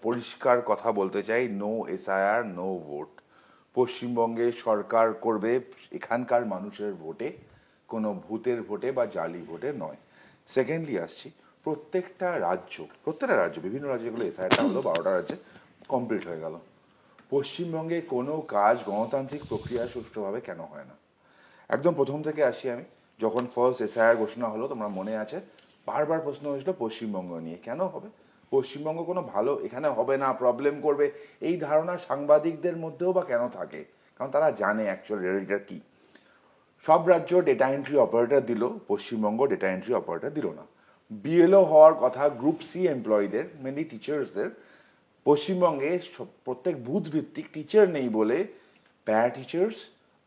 পরিষ্কার কথা বলতে চাই, নো এসআইআর নো ভোট। পশ্চিমবঙ্গে সরকার করবে এখানকার মানুষের ভোটে, কোনো ভূতের ভোটে বা জালি ভোটে নয়। সেকেন্ডলি আসছি, প্রত্যেকটা রাজ্য বিভিন্ন রাজ্যগুলো এসআইআরটা হলো 12টা রাজ্যে কমপ্লিট হয়ে গেল। পশ্চিমবঙ্গে কোনো কাজ গণতান্ত্রিক প্রক্রিয়া সুষ্ঠুভাবে কেন হয় না? একদম প্রথম থেকে আসি আমি, যখন ফার্স্ট এসআইআর ঘোষণা হলো, তোমরা মনে আছে, বারবার প্রশ্ন হয়েছিল পশ্চিমবঙ্গ নিয়ে, কেন হবে পশ্চিমবঙ্গ কোনো ভালো এখানে হবে না, প্রবলেম করবে, এই ধারণা সাংবাদিকদের মধ্যেও বা কেন থাকে? কারণ তারা জানে অ্যাকচুয়াল রিয়ালিটিটা কি। সব রাজ্য ডেটা এন্ট্রি অপারেটর দিল, পশ্চিমবঙ্গ ডেটা এন্ট্রি অপারেটর দিল না। বিএলও হওয়ার কথা গ্রুপ সি এমপ্লয়ীদের, মেনলি টিচার্সদের, পশ্চিমবঙ্গে প্রত্যেক বুথ ভিত্তিক টিচার নেই বলে প্যারা টিচার্স,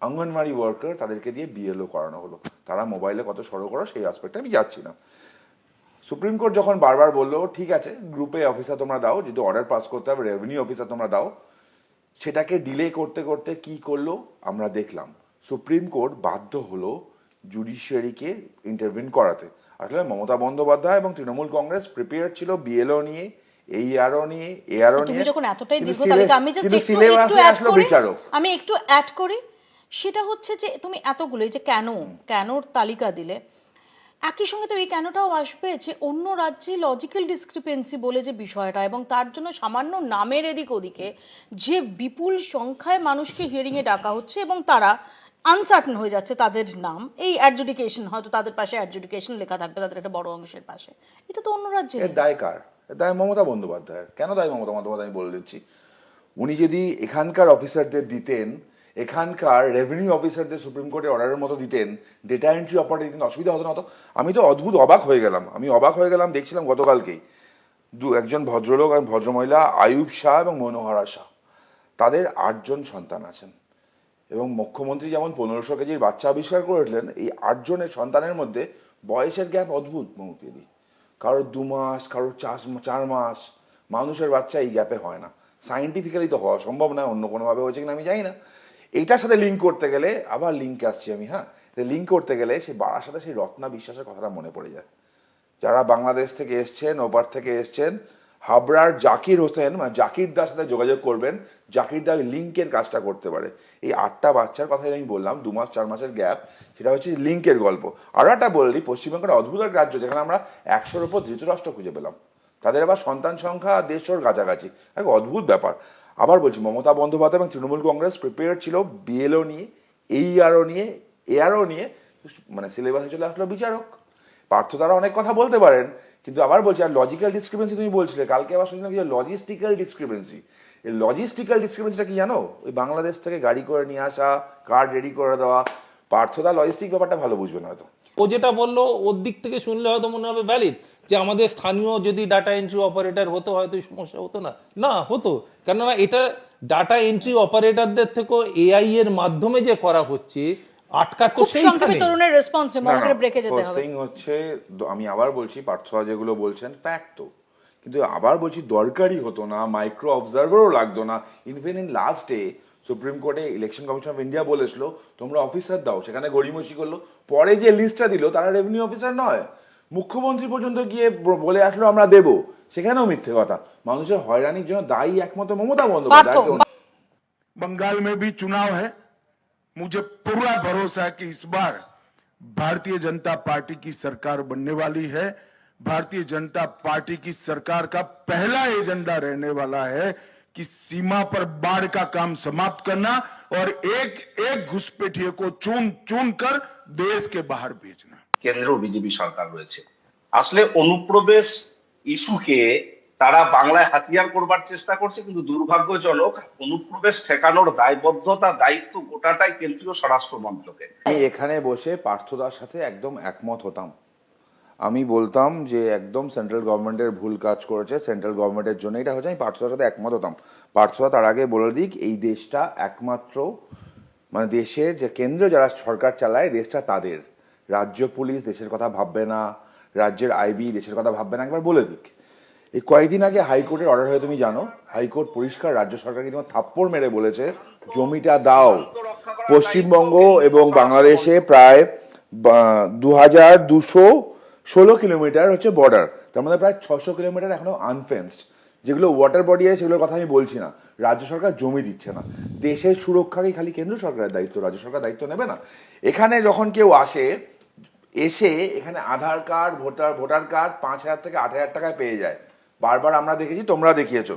অঙ্গনওয়াড়ি ওয়ার্কার, তাদেরকে দিয়ে বিএলও করানো হলো। তারা মোবাইলে কত সরো করো সেই আসপেক্টে আমি যাচ্ছি না। সুপ্রিম কোর্ট যখন বারবার বললো ঠিক আছে গ্রুপে অফিসার তোমরা দাও, যদি অর্ডার পাস করতে হবে রেভিনিউ অফিসার তোমরা দাও, সেটাকে ডিলে করতে করতে কি করলো আমরা দেখলাম। সুপ্রিম কোর্ট বাধ্য হলো জুডিশিয়ারিকে ইন্টারভিন করাতে। আসলে মমতা বন্দ্যোপাধ্যায় এবং তৃণমূল কংগ্রেস প্রিপেয়ার ছিল বিএলও নিয়ে, এইআরও নিয়ে, এআরও নিয়ে। তুমি যখন এতটাই দীর্ঘ তালিকা, আমি জাস্ট আমি একটু অ্যাড করি, সেটা হচ্ছে যে তুমি এতগুলো যে কেনর তালিকা দিলে, একই সঙ্গে তো এই কেনটাও আসবে যে অন্য রাজ্যে লজিক্যাল ডিসক্রিপেন্সি বলে যে বিষয়টা, এবং তার জন্য সামান্য নামের এদিক ওদিকে যে বিপুল সংখ্যায় মানুষকে হিয়ারিং এ ডাকা হচ্ছে এবং তারা আনসার্টেন হয়ে যাচ্ছে তাদের নাম, এই অ্যাডজুডিকেশন হয়তো তাদের পাশে অ্যাডজুডিকেশন লেখা থাকবে তাদের একটা বড় অংশের পাশে, এটা তো অন্য রাজ্যে। দায় কার? দায় মমতা বন্দ্যোপাধ্যায়ের। কেন দায় মমতা বন্দ্যোপাধ্যায়? আমি বলে দিচ্ছি, উনি যদি এখানকার অফিসারদের দিতেন, এখানকার রেভিনিউ অফিসারদের সুপ্রিম কোর্টের অর্ডারের মতো দিতেন, ডেটা এন্ট্রি অপারেটর দিতেন, অসুবিধা হতো না। তো আমি তো অবাক হয়ে গেলাম, দেখছিলাম গতকালকেই একজন ভদ্রলোক আর ভদ্রমহিলা, আয়ুব শাহ এবং মনোহরা শাহ, তাদের 8 জন সন্তান আছেন, এবং মুখ্যমন্ত্রী যেমন 1500 কেজির বাচ্চা আবিষ্কার করেছিলেন, এই 8 জনের সন্তানের মধ্যে বয়সের গ্যাপ অদ্ভুত মমতিদি, কারোর 2 মাস, কারোর 4 মাস। মানুষের বাচ্চা এই গ্যাপে হয় না, সাইন্টিফিক্যালি তো হওয়া সম্ভব নয়, অন্য কোনোভাবে হয়েছে কিনা আমি জানি না। এইটার সাথে লিঙ্ক করতে গেলে আবার লিঙ্কে আসছি আমি, লিঙ্ক করতে গেলে সেই বাড়ার সাথে সেই রত্না বিশ্বাসের কথাটা মনে পড়ে যায়। যারা বাংলাদেশ থেকে এসছেন, ওপার থেকে এসছেন, হাবড়ার জাকির হোসেন মানে জাকির দার সাথে যোগাযোগ করবেন, জাকির দা লিঙ্কের কাজটা করতে পারে। এই 8টা বাচ্চার কথাই আমি বললাম, 2 মাস 4 মাসের গ্যাপ, সেটা হচ্ছে লিঙ্কের গল্প। আরও একটা বললি, পশ্চিমবঙ্গের অদ্ভুত এক রাজ্য যেখানে আমরা 100-র উপর ধৃতরাষ্ট্র খুঁজে পেলাম, তাদের আবার সন্তান সংখ্যা 150-র কাছাকাছি, এক অদ্ভুত ব্যাপার। আবার বলছি, মমতা বন্দ্যোপাধ্যায় এবং তৃণমূল কংগ্রেস প্রিপেয়ার ছিল বিএলও নিয়ে, এইআরও নিয়ে, এআরও নিয়ে, মানে সিলেবাসে চলে আসলো বিচারক। পার্থ তারা অনেক কথা বলতে পারেন, কিন্তু আবার বলছি, আর লজিক্যাল ডিসক্রিপেন্সি তুমি বলছিলে, কালকে আবার শুনলাম যে লজিস্টিক্যাল ডিসক্রিপেন্সি। এই লজিস্টিক্যাল ডিসক্রিপেন্সিটা কি জানো? ওই বাংলাদেশ থেকে গাড়ি করে নিয়ে আসা, কার্ড রেডি করে দেওয়া। পার্থদা লজিস্টিক ব্যাপারটা ভালো বুঝবে না হয়তো। ও যেটা বললো ওর দিক থেকে শুনলে হয়তো মনে হবে ভ্যালিড, যে আমাদের স্থানীয় যদি ডাটা এন্ট্রি অপারেটর হতো হয়তো সমস্যা হতো না, না হতো। কেননা এটা ডাটা এন্ট্রি অপারেটরদের থেকে এআই এর মাধ্যমে যে করা হচ্ছে, আটকাতো সেইখানে। তরুণের রেসপন্স নেই, মনে ব্রেকে যেতে হবে। ফার্স্ট হচ্ছে, আমি আবার বলছি, পার্থদা যেগুলো বলছেন ফ্যাক্ট তো, কিন্তু আবার বলছি দরকারই হতো না, মাইক্রো অবজারভারও লাগতো না। ইনফেন ইন লাস্টে সুপ্রিম কোর্টে ইলেকশন কমিশন অফ ইন্ডিয়া বলেছিল তোমরা অফিসার দাও, সেখানে গড়িমসি করলো। পরে যে লিস্টটা দিল তারা রেভিনিউ অফিসার নয়, মুখ্যমন্ত্রী পর্যন্ত গিয়ে বলে আসলো আমরা দেবো, সেখানেও মিথ্যে কথা। মানুষের হয়রানির জন্য দায়ী একমাত্র মমতা বন্দ্যোপাধ্যায়। बंगाल में भी चुनाव है, मुझे पूरा भरोसा है कि इस बार भारतीय जनता पार्टी की सरकार बनने वाली है। भारतीय जनता पार्टी की सरकार का पहला एजेंडा रहने वाला है कि सीमा पर बाढ़ का काम समाप्त करना और एक एक घुसपैठिए को चुन चुन कर देश के बाहर भेजना। কেন্দ্রেও বিজেপি সরকার রয়েছে, আসলে অনুপ্রবেশ ইস্যুকে তারা বাংলায় হাতিয়ার করবার চেষ্টা করছে, কিন্তু দুর্ভাগ্যজনক অনুপ্রবেশ ঠেকানোর দায়বদ্ধতা দায়িত্ব গোটাটাই কেন্দ্রীয় স্বরাষ্ট্র মন্ত্রকের। আমি এখানে বসে পার্থদার সাথে একদম একমত হতাম। আমি বলতাম যে একদম সেন্ট্রাল গভর্নমেন্টের ভুল কাজ করেছে, সেন্ট্রাল গভর্নমেন্টের জন্য এটা হচ্ছে, আমি পার্থদার সাথে একমত হতাম। পার্থদা তার আগে বলে দিক, এই দেশটা একমাত্র মানে দেশের যে কেন্দ্র যারা সরকার চালায়, দেশটা তাদের। রাজ্য পুলিশ দেশের কথা ভাববে না, রাজ্যের আইবি দেশের কথা ভাববে না, একবার বলে দিক। এই কয়েকদিন আগে হাইকোর্টের অর্ডার হয়ে তুমি জানো, হাইকোর্ট পরিষ্কার রাজ্য সরকারকে তোমার থাপ্পড় মেরে বলেছে জমিটা দাও। পশ্চিমবঙ্গ এবং বাংলাদেশে প্রায় 2216 কিলোমিটার হচ্ছে বর্ডার, তার মধ্যে প্রায় 600 কিলোমিটার এখনো আনফেন্সড। যেগুলো ওয়াটার বডি আছে সেগুলোর কথা আমি বলছি না, রাজ্য সরকার জমি দিচ্ছে না। দেশের সুরক্ষাকে খালি কেন্দ্র সরকারের দায়িত্ব, রাজ্য সরকার দায়িত্ব নেবে না? এখানে যখন কেউ আসে, এসে এখানে আধার কার্ড, ভোটার কার্ড 5,000 থেকে 8,000 টাকায় পেয়ে যায়। বারবার আমরা দেখেছি, তোমরা দেখিয়েছো।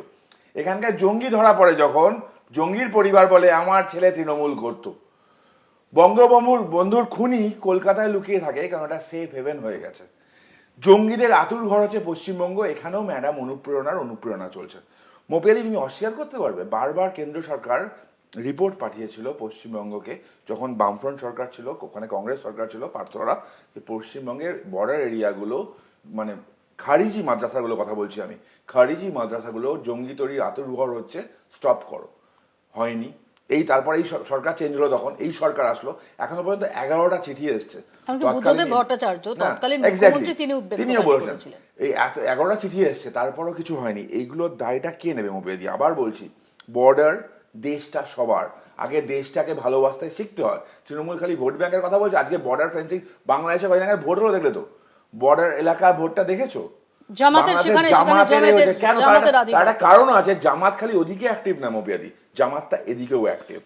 এখানকার জঙ্গি ধরা পড়ে যখন, জঙ্গির পরিবার বলে আমার ছেলে তৃণমূল করতো। বঙ্গবন্ধুর খুনি কলকাতায় লুকিয়ে থাকে, কারণ এটা সেফ হেভেন হয়ে গেছে। জঙ্গিদের আতুর ঘর হচ্ছে পশ্চিমবঙ্গ, এখানেও ম্যাডাম অনুপ্রেরণা চলছে। মোপিয়াদি, তুমি অস্বীকার করতে পারবে? বারবার কেন্দ্র সরকার রিপোর্ট পাঠিয়েছিল পশ্চিমবঙ্গকে, যখন বামফ্রন্ট সরকার ছিল, ওখানে কংগ্রেস সরকার ছিল, পার্থরা, যে পশ্চিমবঙ্গের বর্ডার এরিয়াগুলো, মানে খারিজি মাদ্রাসাগুলো কথা বলছি আমি, খারিজি মাদ্রাসাগুলো জঙ্গি তৈরির আতুর ঘর হচ্ছে, স্টপ করো। হয়নি। এই তারপর এই সরকার চেঞ্জ হলো, তখন এই সরকার আসলো, এখনো পর্যন্ত 11টা চিঠি এসছে। এমনকি বুদ্ধদেব ভট্টাচার্য, তৎকালীন মুখ্যমন্ত্রী, তিনি উদ্বেগ তিনিও প্রকাশ বলেছেন। করেছিলেন। এই 11টা চিঠি এসছে, তারপরও কিছু হয়নি। এইগুলোর দায়টা কে নেবে মোপিয়াদি? আবার বলছি, বর্ডার দেশটা সবার, আগে দেশটাকে ভালোবাসতে শিখতে হয়। তৃণমূল খালি ভোট ব্যাংকের কথা বলছে। আজকে বর্ডার ফেন্সিং বাংলাদেশে কয়েক জায়গায় ভোট হলো, দেখলে তো? বর্ডার এলাকার ভোটটা দেখেছো? জামাতের সেখানে কেন? তার একটা কারণ আছে, জামাত খালি ওদিকে অ্যাক্টিভ না মোপিয়াদি, জামাতটা এদিকেও অ্যাক্টিভ।